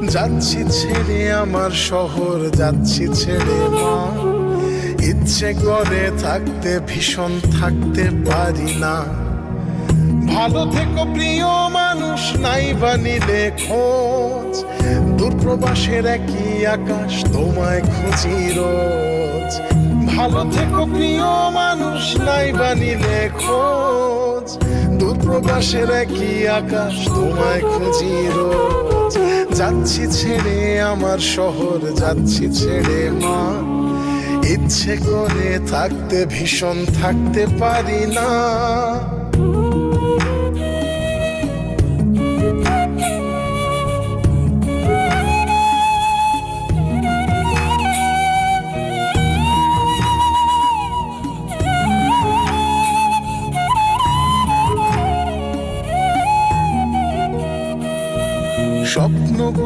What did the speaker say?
যাচ্ছি ছেড়ে আমার শহর, যাচ্ছি ছেড়ে মা। ইচ্ছে করে থাকতে ভীষণ থাকতে পারি না। ভালো থেকো প্রিয় মানুষ, নাই বা নিলে খোঁজ। দূরপ্রবাসের একই আকাশ, তোমায় খুঁজি রোজ। ভালো থেকো প্রিয় মানুষ, নাই বা নিলে খোঁজ। দূরপ্রবাসের একই আকাশ, তোমায় খুঁজি রোজ। যাচ্ছি ছেড়ে আমার শহর, যাচ্ছি ছেড়ে মা। ইচ্ছে করে থাকতে ভীষণ থাকতে পারি না।